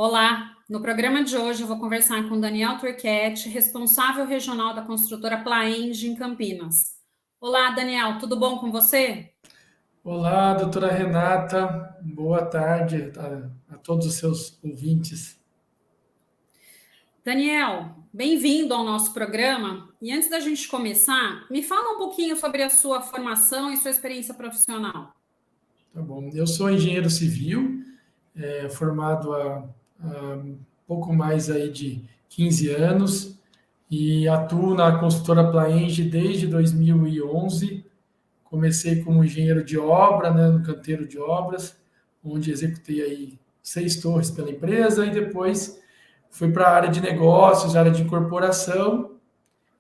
Olá, no programa de hoje eu vou conversar com Daniel Turquette, responsável regional da construtora Plaenge em Campinas. Olá, Daniel, tudo bom com você? Olá, doutora Renata, boa tarde a todos os seus ouvintes. Daniel, bem-vindo ao nosso programa. E antes da gente começar, me fala um pouquinho sobre a sua formação e sua experiência profissional. Tá bom, eu sou engenheiro civil, formado há pouco mais aí de 15 anos e atuo na construtora Plaenge desde 2011. Comecei como engenheiro de obra, né, no canteiro de obras, onde executei aí 6 torres pela empresa e depois fui para a área de negócios, área de incorporação.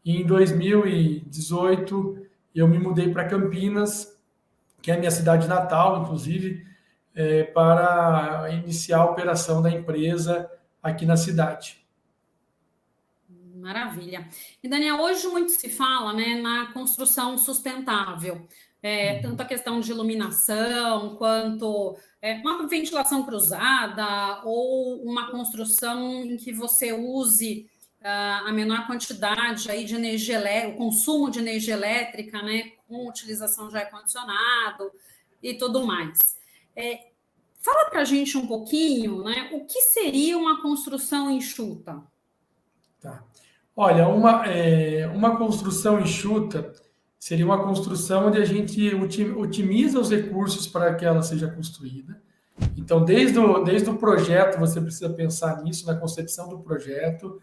E em 2018, eu me mudei para Campinas, que é a minha cidade natal, inclusive, para iniciar a operação da empresa aqui na cidade. Maravilha. E Daniel, hoje muito se fala, né, na construção sustentável. Tanto a questão de iluminação, quanto uma ventilação cruzada, ou uma construção em que você use a menor quantidade aí de energia elétrica, o consumo de energia elétrica, né, com utilização de ar-condicionado e tudo mais. Fala para a gente um pouquinho, né, o que seria uma construção enxuta? Tá. Olha, uma construção enxuta seria uma construção onde a gente otimiza os recursos para que ela seja construída. Então, desde o projeto, você precisa pensar nisso, na concepção do projeto,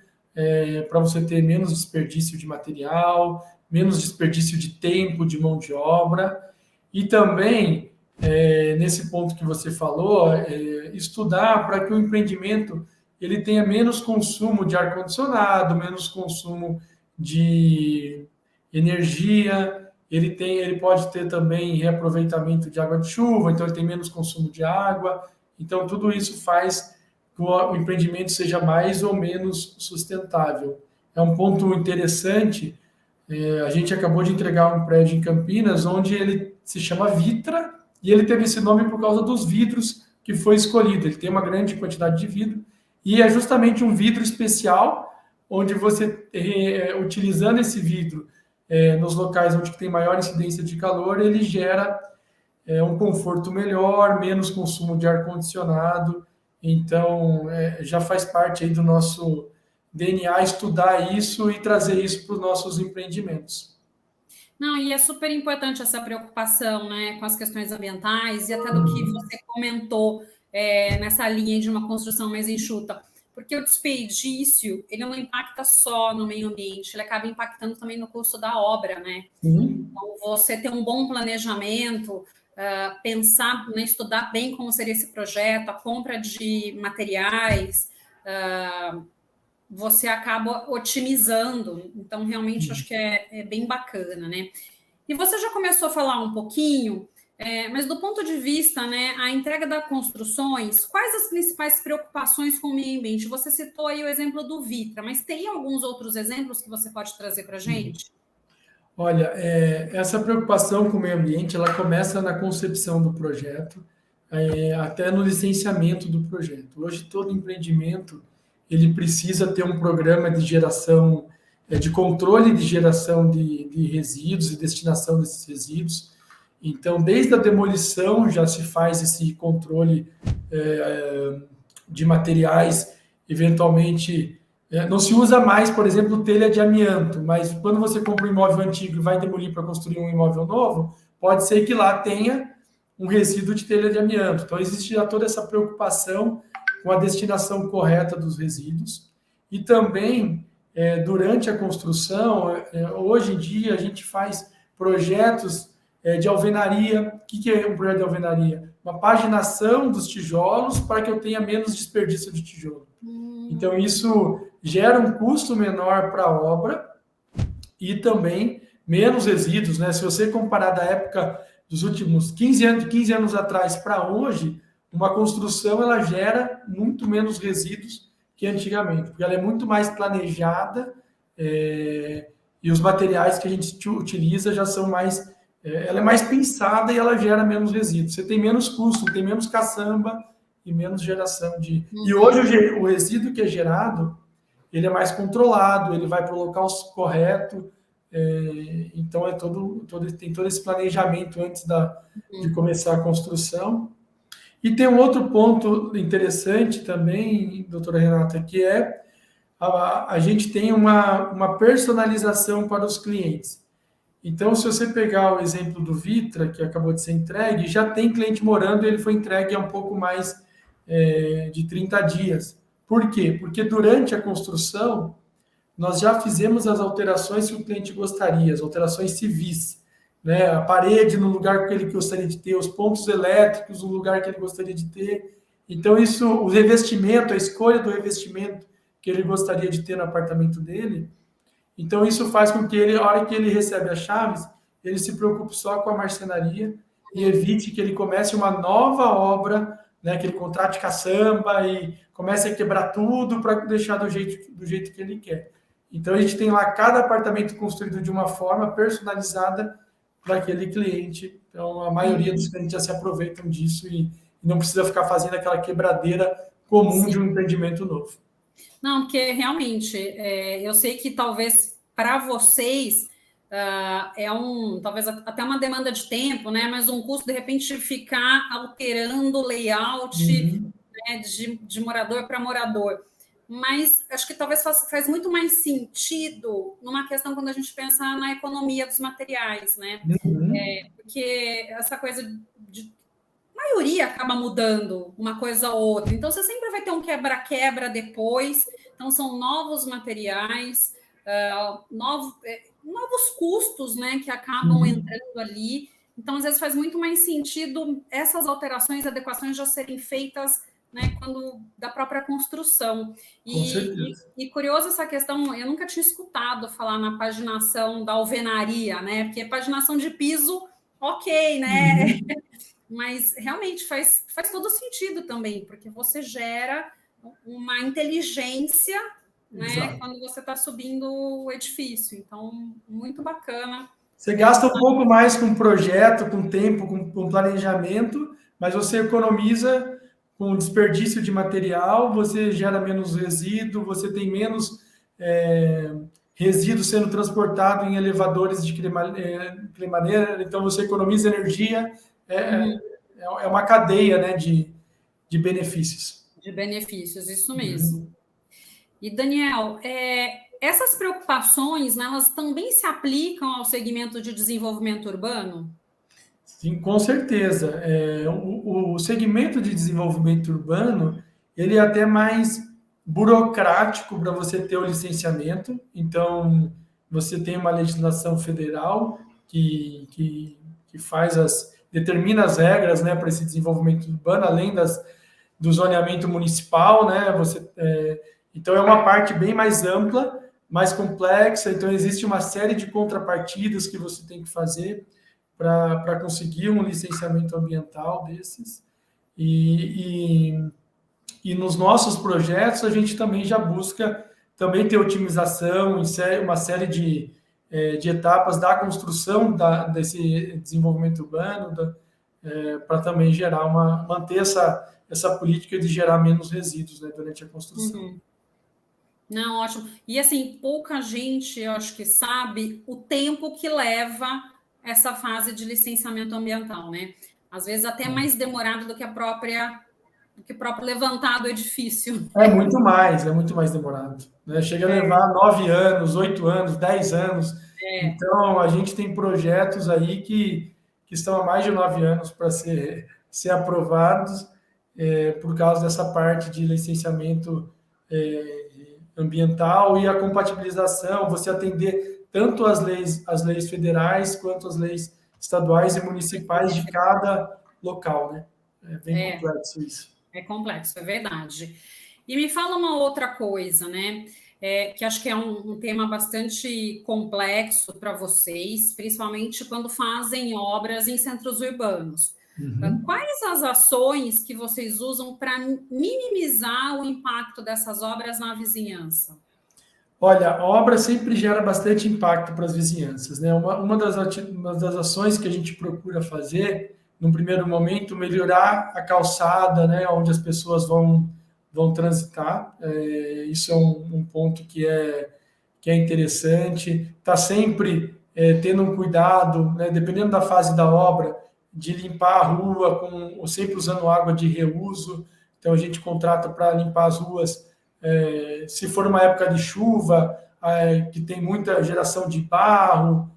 para você ter menos desperdício de material, menos desperdício de tempo, de mão de obra, e também, nesse ponto que você falou, estudar para que o empreendimento ele tenha menos consumo de ar-condicionado, menos consumo de energia, ele pode ter também reaproveitamento de água de chuva, então ele tem menos consumo de água. Então, tudo isso faz que o empreendimento seja mais ou menos sustentável. É um ponto interessante. A gente acabou de entregar um prédio em Campinas, onde ele se chama Vitra, e ele teve esse nome por causa dos vidros que foi escolhido. Ele tem uma grande quantidade de vidro, e é justamente um vidro especial, onde você, utilizando esse vidro nos locais onde tem maior incidência de calor, ele gera um conforto melhor, menos consumo de ar-condicionado. Então, já faz parte aí do nosso DNA estudar isso e trazer isso para os nossos empreendimentos. Não, e é super importante essa preocupação, né, com as questões ambientais e até do que você comentou nessa linha de uma construção mais enxuta, porque o desperdício, ele não impacta só no meio ambiente, ele acaba impactando também no custo da obra, né? Sim. Então, você ter um bom planejamento, pensar, né, estudar bem como seria esse projeto, a compra de materiais, você acaba otimizando. Então, realmente, acho que é bem bacana, né? E você já começou a falar um pouquinho, mas do ponto de vista, né, a entrega das construções, quais as principais preocupações com o meio ambiente? Você citou aí o exemplo do Vitra, mas tem alguns outros exemplos que você pode trazer para a gente? Olha, essa preocupação com o meio ambiente, ela começa na concepção do projeto, até no licenciamento do projeto. Hoje, todo empreendimento, ele precisa ter um programa de geração, de controle de geração de resíduos e destinação desses resíduos. Então, desde a demolição já se faz esse controle de materiais, eventualmente não se usa mais, por exemplo, telha de amianto, mas quando você compra um imóvel antigo e vai demolir para construir um imóvel novo, pode ser que lá tenha um resíduo de telha de amianto. Então, existe já toda essa preocupação com a destinação correta dos resíduos. E também, durante a construção, hoje em dia, a gente faz projetos de alvenaria. O que é um projeto de alvenaria? Uma paginação dos tijolos para que eu tenha menos desperdício de tijolo. Então, isso gera um custo menor para a obra e também menos resíduos, né? Se você comparar da época dos últimos 15 anos atrás para hoje, uma construção ela gera muito menos resíduos que antigamente, porque ela é muito mais planejada, e os materiais que a gente utiliza já são mais, ela é mais pensada e ela gera menos resíduos. Você tem menos custo, tem menos caçamba e menos geração de... E hoje o resíduo que é gerado, ele é mais controlado, ele vai para o local correto, então tem todo esse planejamento antes de começar a construção. E tem um outro ponto interessante também, doutora Renata, que é a gente tem uma personalização para os clientes. Então, se você pegar o exemplo do Vitra, que acabou de ser entregue, já tem cliente morando e ele foi entregue há um pouco mais de 30 dias. Por quê? Porque durante a construção, nós já fizemos as alterações que o cliente gostaria, as alterações civis, né? A parede no lugar que ele gostaria de ter, os pontos elétricos no lugar que ele gostaria de ter. Então, isso, o revestimento, a escolha do revestimento que ele gostaria de ter no apartamento dele. Então, isso faz com que ele, a hora que ele recebe as chaves, ele se preocupe só com a marcenaria e evite que ele comece uma nova obra, né, que ele contrate caçamba e comece a quebrar tudo para deixar do jeito que ele quer. Então, a gente tem lá cada apartamento construído de uma forma personalizada para aquele cliente. Então, a maioria dos clientes já se aproveitam disso e não precisa ficar fazendo aquela quebradeira comum de um empreendimento novo. Não, porque realmente, eu sei que talvez para vocês talvez até uma demanda de tempo, né? Mas um custo, de repente, ficar alterando o layout né, de morador para morador. Mas acho que talvez faz muito mais sentido numa questão quando a gente pensa na economia dos materiais, né? Porque essa coisa de maioria acaba mudando uma coisa ou outra. Então, você sempre vai ter um quebra-quebra depois. Então, são novos materiais, novos custos, né, que acabam entrando ali. Então, às vezes, faz muito mais sentido essas alterações, adequações já serem feitas, né, da própria construção. E curioso essa questão, eu nunca tinha escutado falar na paginação da alvenaria, né? Porque paginação de piso, ok, né? Mas realmente faz todo sentido também, porque você gera uma inteligência, né, quando você está subindo o edifício. Então, muito bacana. Você gasta um pouco mais com projeto, com tempo, com planejamento, mas você economiza com desperdício de material, você gera menos resíduo, você tem menos resíduo sendo transportado em elevadores de cremadeira, então você economiza energia. É uma cadeia, né, de benefícios. De benefícios, isso mesmo. E, Daniel, essas preocupações, né, elas também se aplicam ao segmento de desenvolvimento urbano? Sim, com certeza. O segmento de desenvolvimento urbano, ele é até mais burocrático para você ter o licenciamento. Então, você tem uma legislação federal que determina as regras, né, para esse desenvolvimento urbano, além do zoneamento municipal, né? Então, é uma parte bem mais ampla, mais complexa. Então, existe uma série de contrapartidas que você tem que fazer para conseguir um licenciamento ambiental desses. E nos nossos projetos, a gente também já busca também ter otimização em uma série de etapas da construção desse desenvolvimento urbano, para também manter essa política de gerar menos resíduos, né, durante a construção. Não, ótimo. E assim, pouca gente, eu acho que sabe o tempo que leva essa fase de licenciamento ambiental, né? Às vezes até mais demorado do que o próprio levantar do edifício. É muito mais demorado, né? Chega a levar 9 anos, 8 anos, 10 anos. Então, a gente tem projetos aí que estão há mais de 9 anos para ser aprovados por causa dessa parte de licenciamento ambiental e a compatibilização, você atender tanto as leis federais quanto as leis estaduais e municipais de cada local, né? É bem complexo isso. É complexo, é verdade. E me fala uma outra coisa, né? Que acho que é um tema bastante complexo para vocês, principalmente quando fazem obras em centros urbanos. Quais as ações que vocês usam para minimizar o impacto dessas obras na vizinhança? Olha, a obra sempre gera bastante impacto para as vizinhanças, né? Uma das ações que a gente procura fazer num primeiro momento, melhorar a calçada, né, onde as pessoas vão transitar. Isso é um ponto que é interessante. Está sempre tendo um cuidado, né, dependendo da fase da obra, de limpar a rua sempre usando água de reuso. Então, a gente contrata para limpar as ruas, se for uma época de chuva, que tem muita geração de barro,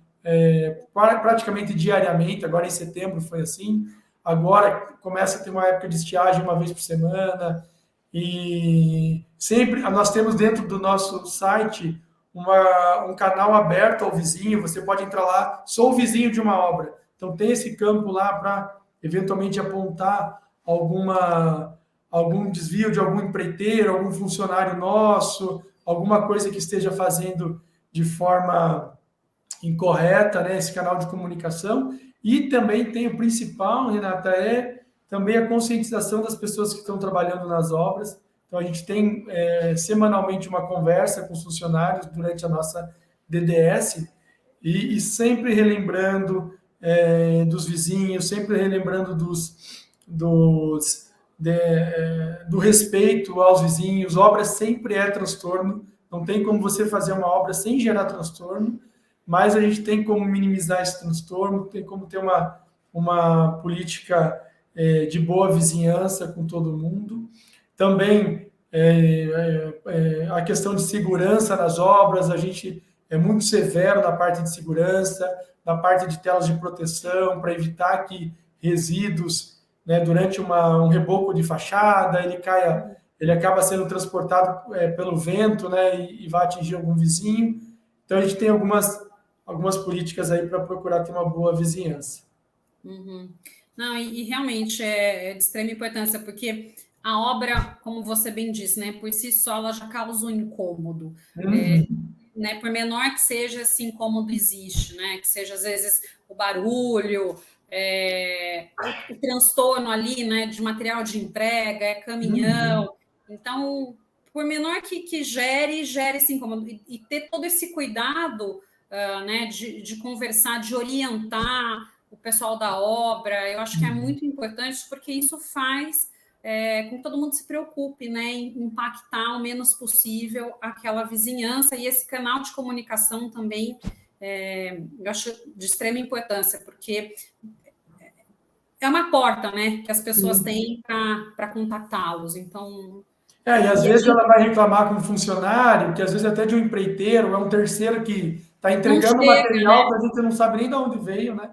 praticamente diariamente. Agora em setembro foi assim. Agora começa a ter uma época de estiagem uma vez por semana. E sempre nós temos dentro do nosso site um canal aberto ao vizinho. Você pode entrar lá, sou o vizinho de uma obra. Então tem esse campo lá para eventualmente apontar algum desvio de algum empreiteiro, algum funcionário nosso, alguma coisa que esteja fazendo de forma incorreta, né, esse canal de comunicação. E também tem o principal, Renata, também a conscientização das pessoas que estão trabalhando nas obras. Então, a gente tem semanalmente uma conversa com os funcionários durante a nossa DDS e sempre relembrando dos vizinhos, sempre relembrando do respeito aos vizinhos. Obra sempre é transtorno, não tem como você fazer uma obra sem gerar transtorno, mas a gente tem como minimizar esse transtorno, tem como ter uma política de boa vizinhança com todo mundo. Também a questão de segurança nas obras, a gente é muito severo na parte de segurança, na parte de telas de proteção, para evitar que resíduos, né, durante um reboco de fachada, ele acaba sendo transportado pelo vento, né, e vai atingir algum vizinho. Então, a gente tem algumas políticas aí para procurar ter uma boa vizinhança. Uhum. Não, e realmente é de extrema importância, porque a obra, como você bem disse, né, por si só, ela já causa um incômodo. Né, por menor que seja, esse incômodo existe, né, que seja, às vezes, o barulho, o transtorno ali, né, de material de entrega, caminhão. Então, por menor que gere esse incômodo. E ter todo esse cuidado, né, de conversar, de orientar o pessoal da obra, eu acho que é muito importante, porque isso faz com que todo mundo se preocupe, né, em impactar o menos possível aquela vizinhança, e esse canal de comunicação também eu acho de extrema importância, porque é uma porta, né, que as pessoas têm para contatá-los. Então, e às vezes ela vai reclamar com um funcionário, que às vezes até de um empreiteiro, é um terceiro que está entregando material, que a gente não sabe nem de onde veio, né?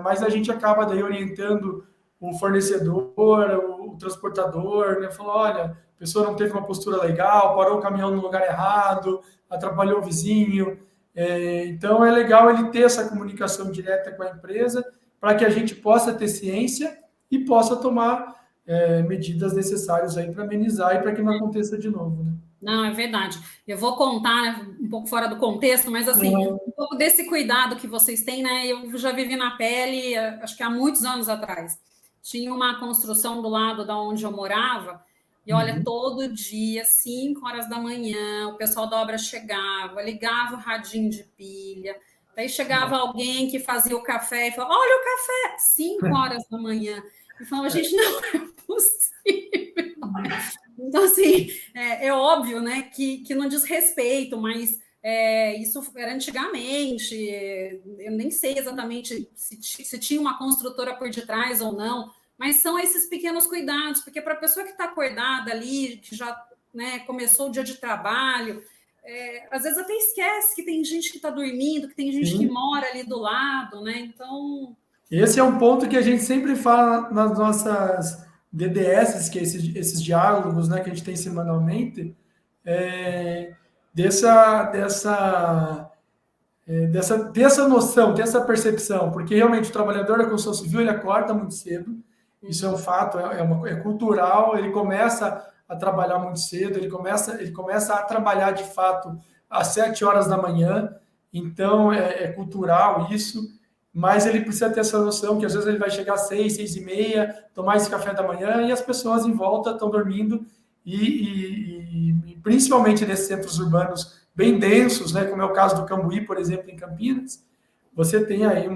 Mas a gente acaba daí orientando o fornecedor, o transportador, né? Falou, olha, a pessoa não teve uma postura legal, parou o caminhão no lugar errado, atrapalhou o vizinho. Então, é legal ele ter essa comunicação direta com a empresa para que a gente possa ter ciência e possa tomar medidas necessárias aí para amenizar e para que não aconteça de novo, né? Não, é verdade. Eu vou contar, né, um pouco fora do contexto, mas assim, um pouco desse cuidado que vocês têm, né? Eu já vivi na pele, acho que há muitos anos atrás. Tinha uma construção do lado da onde eu morava, e olha, todo dia, 5 horas da manhã, o pessoal da obra chegava, ligava o radinho de pilha, daí chegava alguém que fazia o café e falava, olha o café, 5 horas da manhã. E falava, gente, não é possível. Então, assim, é óbvio, né, que não diz respeito, mas isso era antigamente, eu nem sei exatamente se tinha uma construtora por detrás ou não, mas são esses pequenos cuidados, porque para a pessoa que está acordada ali, que já, né, começou o dia de trabalho, às vezes até esquece que tem gente que está dormindo, que tem gente que mora ali do lado, né? Então... Esse é um ponto que a gente sempre fala nas nossas DDS, que é esses diálogos, né, que a gente tem semanalmente, dessa noção, dessa percepção, porque realmente o trabalhador da construção civil ele acorda muito cedo, isso é um fato, é cultural, ele começa a trabalhar muito cedo, ele começa a trabalhar de fato às 7 horas da manhã, então é cultural isso, mas ele precisa ter essa noção que às vezes ele vai chegar às 6, 6:30, tomar esse café da manhã e as pessoas em volta estão dormindo e principalmente nesses centros urbanos bem densos, né, como é o caso do Cambuí, por exemplo, em Campinas, você tem aí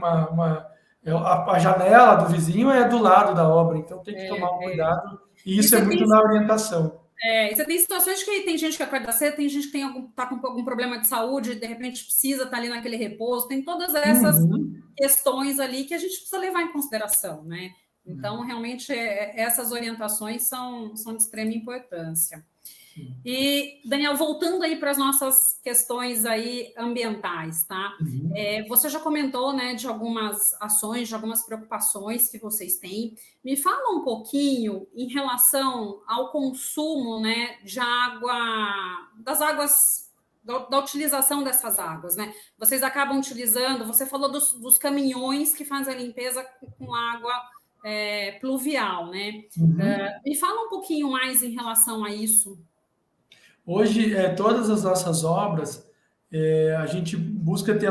A janela do vizinho é do lado da obra, então tem que tomar um cuidado, e E isso é você muito tem, na orientação. e você tem situações que tem gente que acorda cedo, tem gente que tá com algum problema de saúde, de repente precisa estar ali naquele repouso, tem todas essas Uhum. questões ali que a gente precisa levar em consideração, né? Então, realmente, essas orientações são de extrema importância. E, Daniel, voltando aí para as nossas questões aí ambientais, tá? Você já comentou, né, de algumas ações, de algumas preocupações que vocês têm. Me fala um pouquinho em relação ao consumo, né, de água, das águas, da utilização dessas águas, né? Vocês acabam utilizando, você falou dos caminhões que fazem a limpeza com água pluvial, né? Me fala um pouquinho mais em relação a isso. Hoje, todas as nossas obras, a gente busca ter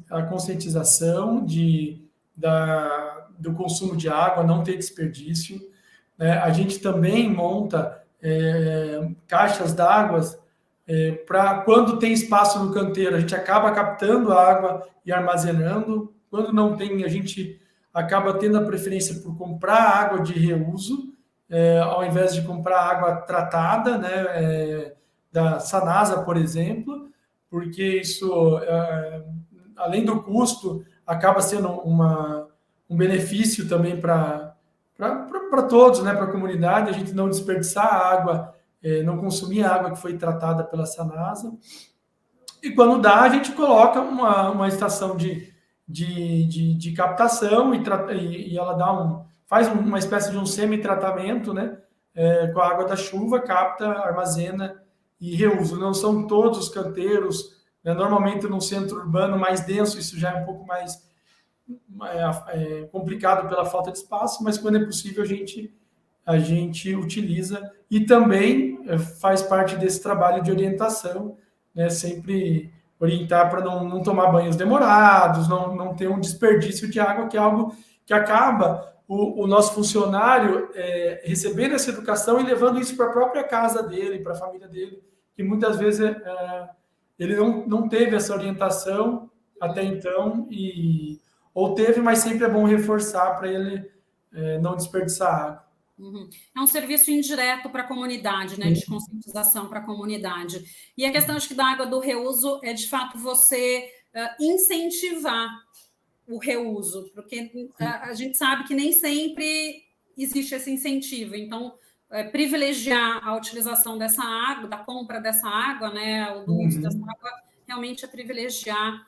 a conscientização do consumo de água, não ter desperdício, né? A gente também monta caixas d'água para quando tem espaço no canteiro, a gente acaba captando a água e armazenando. Quando não tem, a gente acaba tendo a preferência por comprar água de reuso, ao invés de comprar água tratada, né, da Sanasa, por exemplo, porque isso, além do custo, acaba sendo um benefício também para todos, né, para a comunidade, a gente não desperdiçar a água, não consumir a água que foi tratada pela Sanasa. E quando dá, a gente coloca uma estação de captação e ela faz uma espécie de um semi-tratamento, né? Com a água da chuva, capta, armazena e reusa. Não são todos os canteiros, né? Normalmente num centro urbano mais denso, isso já é um pouco mais complicado pela falta de espaço, mas quando é possível a gente utiliza e também faz parte desse trabalho de orientação, né? Sempre orientar para não tomar banhos demorados, não ter um desperdício de água, que é algo que acaba o nosso funcionário recebendo essa educação e levando isso para a própria casa dele, para a família dele, que muitas vezes ele não teve essa orientação até então, ou teve, mas sempre é bom reforçar para ele não desperdiçar água. É um serviço indireto para a comunidade, né, de conscientização para a comunidade. E a questão, acho que, da água do reuso é, de fato, você incentivar o reuso, porque a gente sabe que nem sempre existe esse incentivo. Então, privilegiar a utilização dessa água, da compra dessa água, né, o do uso dessa água, realmente é privilegiar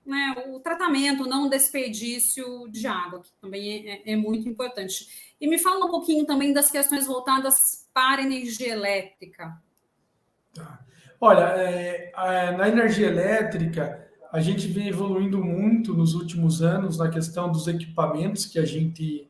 né, o tratamento, não o desperdício de água, que também é muito importante. E me fala um pouquinho também das questões voltadas para a energia elétrica. Tá. Olha, na energia elétrica, a gente vem evoluindo muito nos últimos anos na questão dos equipamentos que a gente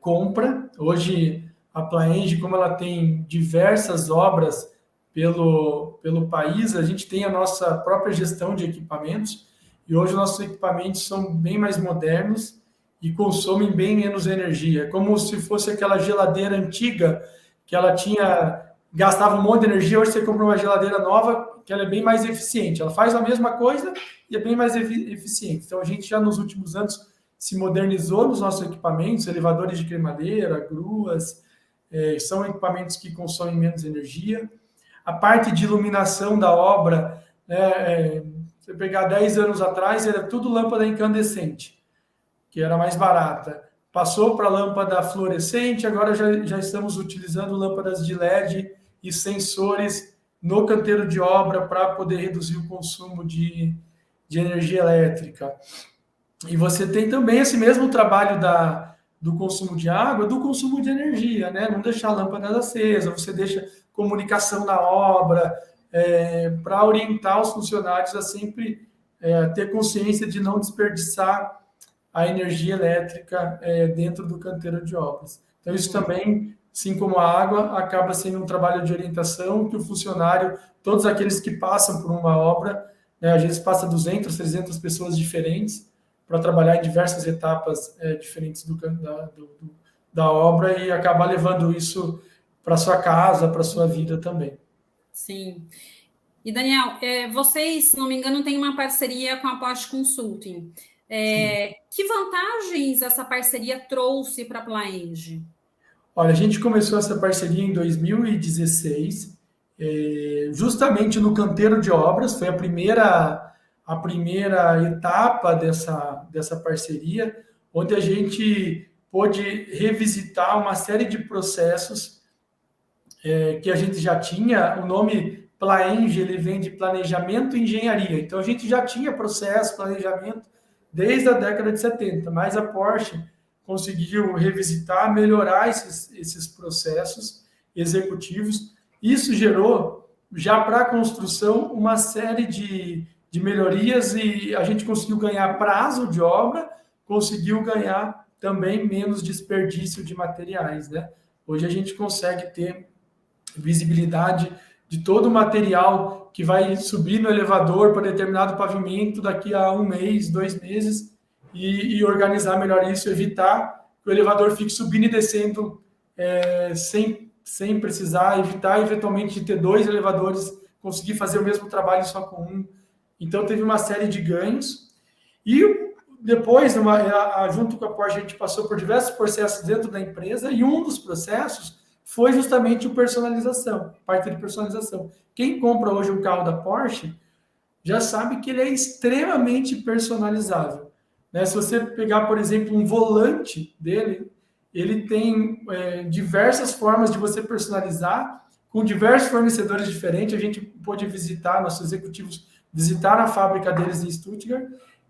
compra. Hoje, a Plaenge, como ela tem diversas obras pelo país, a gente tem a nossa própria gestão de equipamentos e hoje nossos equipamentos são bem mais modernos e consomem bem menos energia. É como se fosse aquela geladeira antiga que ela gastava um monte de energia, hoje você compra uma geladeira nova que ela é bem mais eficiente. Ela faz a mesma coisa e é bem mais eficiente. Então, a gente já nos últimos anos se modernizou nos nossos equipamentos, elevadores de cremadeira, gruas, são equipamentos que consomem menos energia. A parte de iluminação da obra, né, você pegar 10 anos atrás, era tudo lâmpada incandescente, que era mais barata. Passou para lâmpada fluorescente, agora já estamos utilizando lâmpadas de LED e sensores no canteiro de obra para poder reduzir o consumo de energia elétrica. E você tem também esse mesmo trabalho do consumo de água, do consumo de energia, né? Não deixar a lâmpada acesa, você deixa comunicação na obra, para orientar os funcionários a sempre ter consciência de não desperdiçar a energia elétrica dentro do canteiro de obras. Então, isso também, assim como a água, acaba sendo um trabalho de orientação que o funcionário, todos aqueles que passam por uma obra, né, às vezes passa 200, 300 pessoas diferentes, para trabalhar em diversas etapas diferentes da obra e acabar levando isso para sua casa, para sua vida também. Sim. E, Daniel, vocês, se não me engano, têm uma parceria com a Post Consulting. Que vantagens essa parceria trouxe para a Plaenge? Olha, a gente começou essa parceria em 2016, justamente no canteiro de obras, foi a primeira etapa dessa parceria, onde a gente pôde revisitar uma série de processos que a gente já tinha. O nome Plaenge, ele vem de planejamento e engenharia, então a gente já tinha processo, planejamento desde a década de 70, mas a Porsche conseguiu revisitar, melhorar esses processos executivos. Isso gerou, já para a construção, uma série de melhorias, e a gente conseguiu ganhar prazo de obra, conseguiu ganhar também menos desperdício de materiais, né? Hoje a gente consegue ter visibilidade de todo o material que vai subir no elevador para determinado pavimento daqui a 1 mês, 2 meses, e organizar melhor isso, evitar que o elevador fique subindo e descendo sem precisar, evitar eventualmente de ter 2 elevadores, conseguir fazer o mesmo trabalho só com um. Então teve uma série de ganhos. E depois, junto com a Porsche, a gente passou por diversos processos dentro da empresa, e um dos processos foi justamente o personalização, parte de personalização. Quem compra hoje um carro da Porsche já sabe que ele é extremamente personalizável, né? Se você pegar, por exemplo, um volante dele, ele tem diversas formas de você personalizar, com diversos fornecedores diferentes. A gente pôde visitar, nossos executivos visitaram a fábrica deles em Stuttgart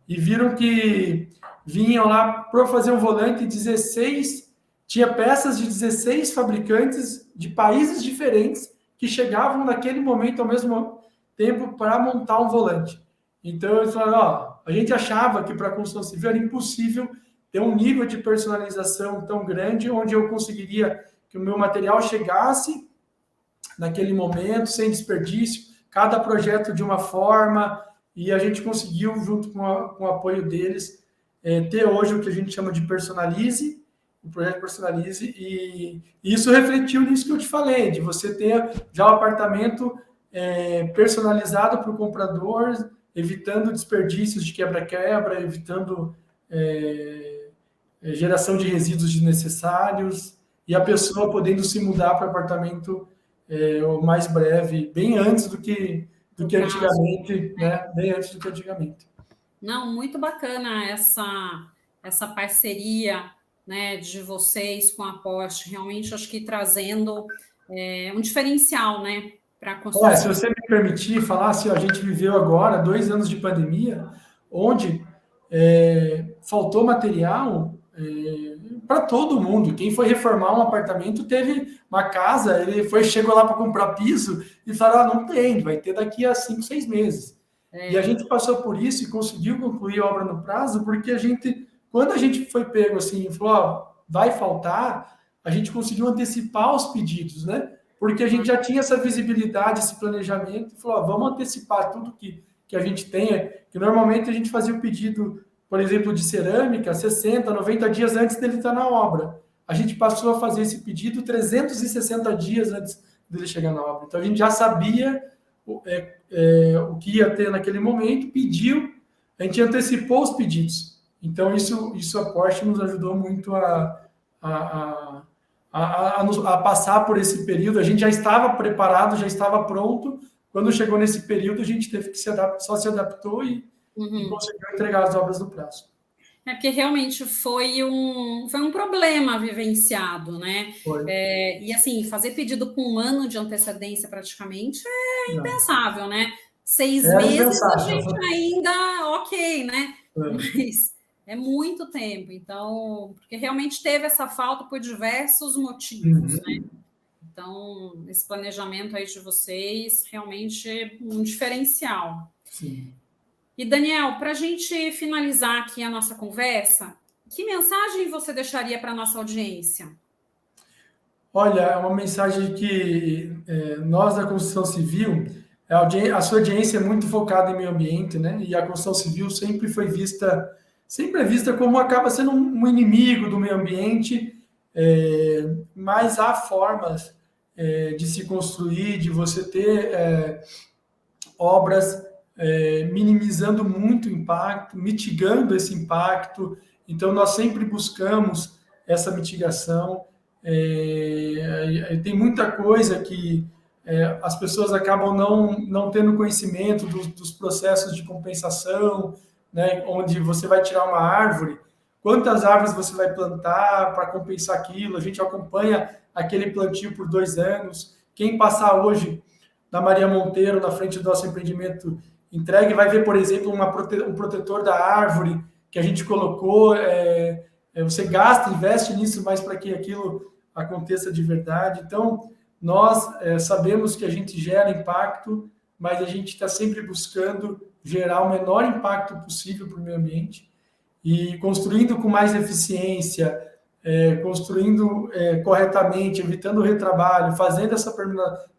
e viram que vinham lá para fazer um volante 16. Tinha peças de 16 fabricantes de países diferentes que chegavam naquele momento ao mesmo tempo para montar um volante. Então, eles falaram, a gente achava que para a construção civil era impossível ter um nível de personalização tão grande, onde eu conseguiria que o meu material chegasse naquele momento, sem desperdício, cada projeto de uma forma, e a gente conseguiu, junto com o apoio deles, ter hoje o que a gente chama de Personalize, o projeto Personalize, e isso refletiu nisso que eu te falei, de você ter já o apartamento personalizado para o comprador, evitando desperdícios de quebra-quebra, evitando geração de resíduos desnecessários, e a pessoa podendo se mudar para o apartamento o mais breve, bem antes do que antigamente, né? Bem antes do que antigamente. Não, muito bacana essa parceria, né, de vocês com a Porsche, realmente acho que trazendo um diferencial, né, para a construção. Se você me permitir falar, assim, a gente viveu agora 2 anos de pandemia, onde faltou material para todo mundo. Quem foi reformar um apartamento teve uma casa, chegou lá para comprar piso e falou, não tem, vai ter daqui a 5, 6 meses. E a gente passou por isso e conseguiu concluir a obra no prazo, porque quando a gente foi pego assim, falou, vai faltar, a gente conseguiu antecipar os pedidos, né? Porque a gente já tinha essa visibilidade, esse planejamento, e falou, vamos antecipar tudo que a gente tenha, que normalmente a gente fazia o pedido, por exemplo, de cerâmica, 60, 90 dias antes dele estar na obra. A gente passou a fazer esse pedido 360 dias antes dele chegar na obra. Então, a gente já sabia o que ia ter naquele momento, pediu, a gente antecipou os pedidos. Então, isso a Porsche nos ajudou muito a passar por esse período. A gente já estava preparado, já estava pronto. Quando chegou nesse período, a gente teve que só se adaptou e conseguiu entregar as obras no prazo. Porque realmente foi um problema vivenciado, né? E assim, fazer pedido com 1 ano de antecedência praticamente é impensável, né? 6 meses a gente ainda ok, né? Mas é muito tempo, então, porque realmente teve essa falta por diversos motivos, né? Então, esse planejamento aí de vocês realmente é um diferencial. Sim. E, Daniel, para a gente finalizar aqui a nossa conversa, que mensagem você deixaria para a nossa audiência? Olha, é uma mensagem que nós da construção civil, a sua audiência é muito focada em meio ambiente, né? E a construção civil sempre é vista como acaba sendo um inimigo do meio ambiente, mas há formas de se construir, de você ter obras minimizando muito o impacto, mitigando esse impacto. Então, nós sempre buscamos essa mitigação. Tem muita coisa que as pessoas acabam não tendo conhecimento dos processos de compensação, né, onde você vai tirar uma árvore, quantas árvores você vai plantar para compensar aquilo. A gente acompanha aquele plantio por 2 anos. Quem passar hoje na Maria Monteiro, na frente do nosso empreendimento entregue, vai ver, por exemplo, um protetor da árvore que a gente colocou. Você gasta, investe nisso, mas para que aquilo aconteça de verdade. Então, nós sabemos que a gente gera impacto, mas a gente está sempre buscando gerar o menor impacto possível para o meio ambiente e construindo com mais eficiência, construindo corretamente, evitando o retrabalho, fazendo essa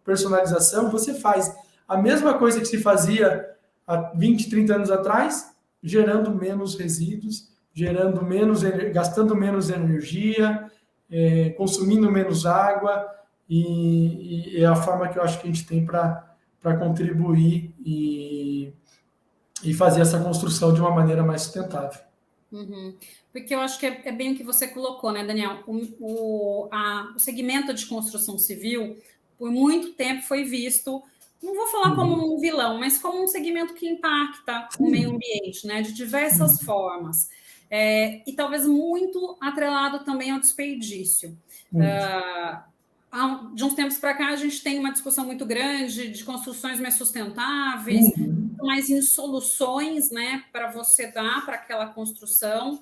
personalização. Você faz a mesma coisa que se fazia há 20, 30 anos atrás, gerando menos resíduos, gastando menos energia, consumindo menos água, e é a forma que eu acho que a gente tem para contribuir e fazer essa construção de uma maneira mais sustentável. Uhum. Porque eu acho que é bem o que você colocou, né, Daniel? O segmento de construção civil, por muito tempo, foi visto, não vou falar como um vilão, mas como um segmento que impacta o meio ambiente, né, de diversas formas. E talvez muito atrelado também ao desperdício. De uns tempos para cá, a gente tem uma discussão muito grande de construções mais sustentáveis, mais em soluções, né, para você dar para aquela construção.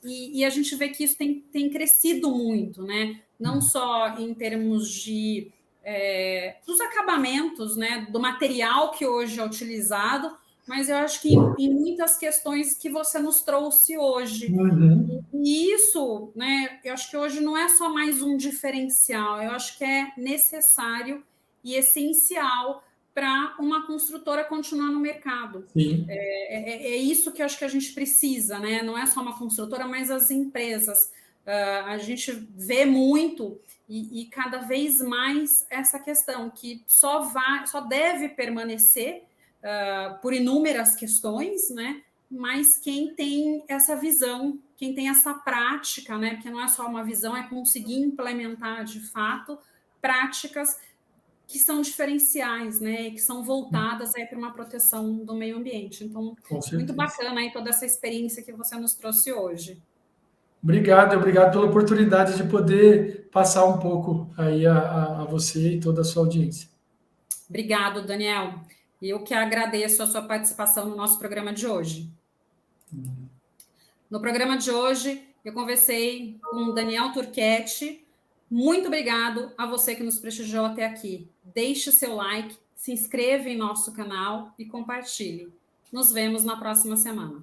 E a gente vê que isso tem crescido muito, né? Não só em termos dos acabamentos, né, do material que hoje é utilizado, mas eu acho que em muitas questões que você nos trouxe hoje. E isso, né, eu acho que hoje não é só mais um diferencial, eu acho que é necessário e essencial para uma construtora continuar no mercado. É isso que eu acho que a gente precisa, né? Não é só uma construtora, mas as empresas. A gente vê muito e cada vez mais essa questão que só deve permanecer por inúmeras questões, né? Mas quem tem essa visão, quem tem essa prática, né? Porque não é só uma visão, é conseguir implementar de fato práticas que são diferenciais, né, que são voltadas para uma proteção do meio ambiente. Então, muito bacana aí toda essa experiência que você nos trouxe hoje. Obrigado pela oportunidade de poder passar um pouco aí a você e toda a sua audiência. Obrigado, Daniel. Eu que agradeço a sua participação no nosso programa de hoje. No programa de hoje, eu conversei com o Daniel Turchetti. Muito obrigado a você que nos prestigiou até aqui. Deixe seu like, se inscreva em nosso canal e compartilhe. Nos vemos na próxima semana.